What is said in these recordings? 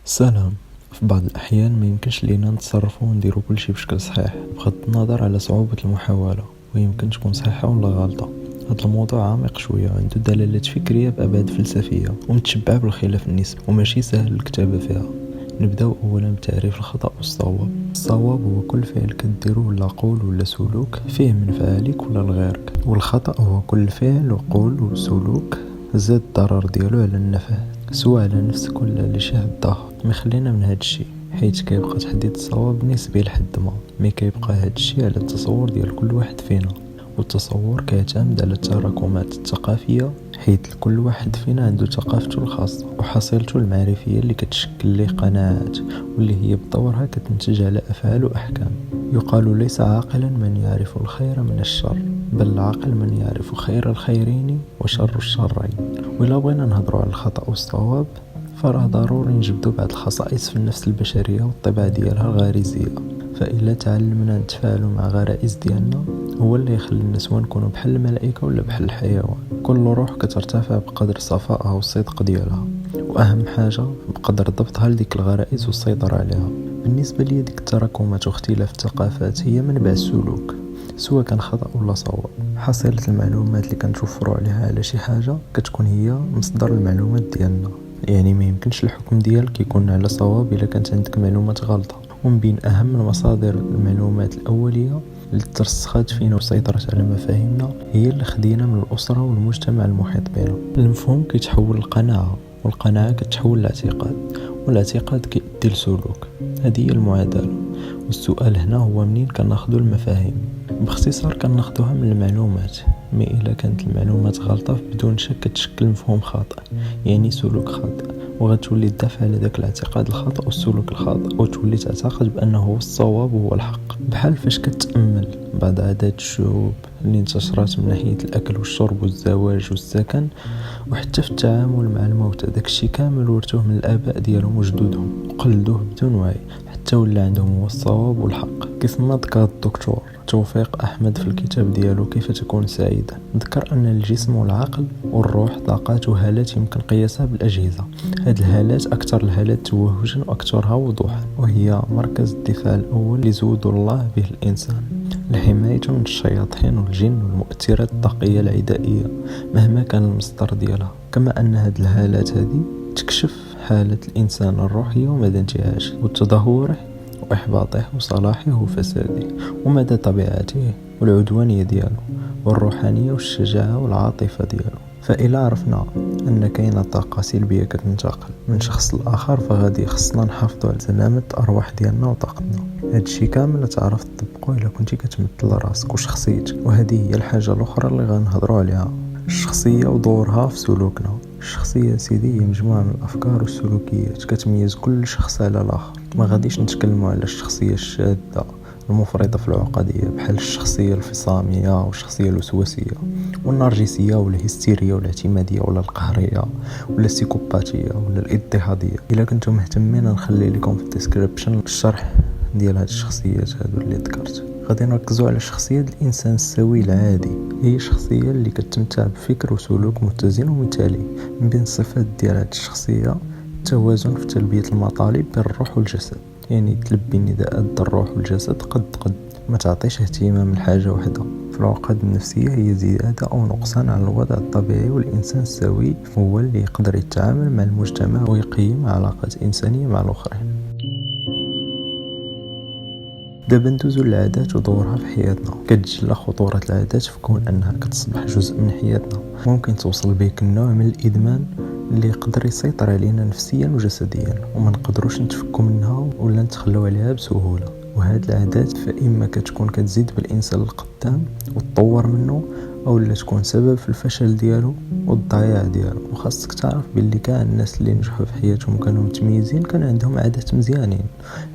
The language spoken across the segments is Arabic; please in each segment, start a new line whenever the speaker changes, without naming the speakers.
سلام. في بعض الأحيان ما يمكنش لينا نتصرفوا ونديروا كل شيء بشكل صحيح بغض النظر على صعوبة المحاولة، ويمكن تكون صحيحة ولا غلطة. هذا الموضوع عميق شوية، عنده دلالات فكرية بأبعاد فلسفية ومتشبع بالخلاف النسبي وماشي سهل الكتابة فيها. نبداو اولا بتعريف الخطأ والصواب. الصواب هو كل فعل كديرو ولا قول ولا سلوك فيه منفعة ليك ولا لغيرك، والخطأ هو كل فعل وقول وسلوك زاد الضرر ديالو على النفع، سواء على نفسك ولا على شي حد اخر. ما خلينا من هاد الشيء، حيت كيبقى تحديد الصواب نسبي لحد ما كيبقى هاد الشيء على التصور ديال كل واحد فينا، والتصور كيعتمد على التراكمات الثقافية، حيث كل واحد فينا عنده ثقافته الخاصة وحصيلته المعرفية اللي كتشكل ليه قناعات، واللي هي بدورها كتنتج على أفعال وأحكام. يقال ليس عاقلا من يعرف الخير من الشر، بل العاقل من يعرف خير الخيرين وشر الشرين. وإلا بغينا نهضروا على الخطأ والصواب، فراه ضروري نجبدو بعض الخصائص في النفس البشرية والطبع ديالها الغريزية. فإلا تعلمنا نتفاعلوا مع غرائز ديالنا، هو اللي يخلي الناس سواء نكونوا بحال الملائكة ولا بحال الحيوان. كل روح كترتفع بقدر صفائها والصدق ديالها، وأهم حاجة بقدر ضبطها لديك الغرائز والسيطرة عليها. بالنسبة لي ديك التراكمات واختلاف الثقافات هي منبع السلوك، سواء كان خطأ ولا صواب. حصيلة المعلومات اللي كنتوفروا عليها على شي حاجة كتكون هي مصدر المعلومات ديالنا. يعني ما يمكنش الحكم ديالك يكون على صواب إلا كانت عندك معلومات غلطة. ومن بين أهم المصادر المعلومات الأولية اللي ترسخت فينا وسيطرت على مفاهيمنا هي اللي خدينا من الأسرة والمجتمع المحيط بنا. المفهوم كيتحول لقناعة، والقناعة كتحول لاعتقاد، والاعتقاد كيؤدي لسلوك. هذه هي المعادلة، والسؤال هنا هو منين كناخدو المفاهيم. باختصار كناخدوها من المعلومات، ما إلا كانت المعلومات غلطة بدون شك كتشكل مفهوم خاطئ، يعني سلوك خاطئ، وغتولي تدافع على ذاك الاعتقاد الخاطئ والسلوك الخاطئ، وتولي تعتقد بأنه هو الصواب وهو الحق. بحال فاش كتأمل بعض عادات الشعوب اللي انتشرت من ناحية الأكل والشرب والزواج والسكن، وحتى في التعامل مع الموتى، داكشي كامل ورثوه من الآباء ديالهم وجدودهم وقلدوه بدون وعي، حتى ولا عندهم هو الصواب والحق. كيف ما ذكر الدكتور توفيق أحمد في الكتاب ديالو كيف تكون سعيدا، ذكر أن الجسم والعقل والروح طاقات وهالات يمكن قياسها بالأجهزة. هاد الهالات أكثر الهالات توهجا وأكثرها وضوحا، وهي مركز الدفاع الأول اللي زود الله به الإنسان لحمايته من الشياطين والجن والمؤثرات الطاقية العدائية مهما كان المصدر ديالها. كما أن هاد الهالات هذه تكشف حالة الإنسان الروحية ومدى انتعاشه وتدهوره وإحباطه وصلاحه وفساده ومدى طبيعته والعدوانية ديالو والروحانية والشجاعة والعاطفة ديالو. فإلا عرفنا أن كاينة طاقة سلبية كتنتقل من شخص لآخر، فغادي خصنا نحافظوا على سلامة الأرواح ديالنا وطاقتنا. هادشي كامل تعرف تطبقو إلا كنتي كتمثل راسك وشخصيتك. وهذه هي الحاجة الأخرى اللي غنهضروا عليها، الشخصية ودورها في سلوكنا. الشخصية سيدي هي مجموعة من الأفكار والسلوكيات كتميز كل شخص على الآخر. ما غاديش نتكلموا على الشخصية الشاذة المفرطة في العقدية بحال الشخصية الفصامية والشخصية الوسواسية والنرجسية والهستيرية والاعتمادية ولا القهرية ولا السيكوباتية ولا الاضطهادية. إلا كنتم مهتمين نخلي لكم في الديسكريبشن الشرح ديال هاد الشخصيات هادو اللي ذكرت. غادي نركزوا على شخصية الإنسان السوي العادي. هي شخصية اللي كتمتع بفكر وسلوك متزن ومثالي. من بين الصفات ديال هاد الشخصية التوازن في تلبية المطالب بين الروح والجسد، يعني تلبي النداءات الروح والجسد قد ما تعطيش اهتمام لحاجة واحدة. في العقد النفسية هي زيادة أو نقصان على الوضع الطبيعي، والإنسان السوي هو اللي يقدر يتعامل مع المجتمع ويقيم علاقات إنسانية مع الآخرين. دابا ندوزو للعادات ودورها في حياتنا. كتجلى خطورة العادات في كون أنها كتصبح جزء من حياتنا، ممكن توصل بيك النوع من الإدمان اللي يقدر يسيطر علينا نفسيا وجسديا، وما نقدروش نتفكو منها ولا نتخلو عليها بسهولة. وهاد العادات فإما كتكون كتزيد بالإنسان القدام وتطور منه، أو لا تكون سبب في الفشل ديالو والضياع ديالو. وخاصك تعرف باللي كاع الناس اللي نجحوا في حياتهم كانوا متميزين كان عندهم عادات مزيانين،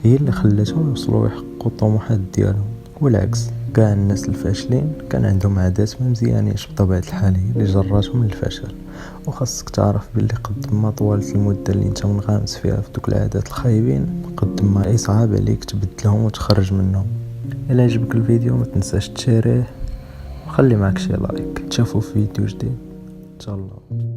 هي اللي خلاتهم يوصلوا يحققوا الطموحات ديالهم. والعكس، كاع الناس الفاشلين كان عندهم عادات ما مزيانينش بطبيعة الحال هي اللي جراتهم للفشل. وخاصك تعرف باللي قد ما طولت المدة اللي انت منغمس فيها في دوك العادات الخايبين، قد ما يصعب عليك تبدلهم وتخرج منهم. إلا عجبك الفيديو ما تنساش تشاريه وخلي معك شي لايك. تشوفوا في فيديو جديد ان شاء الله.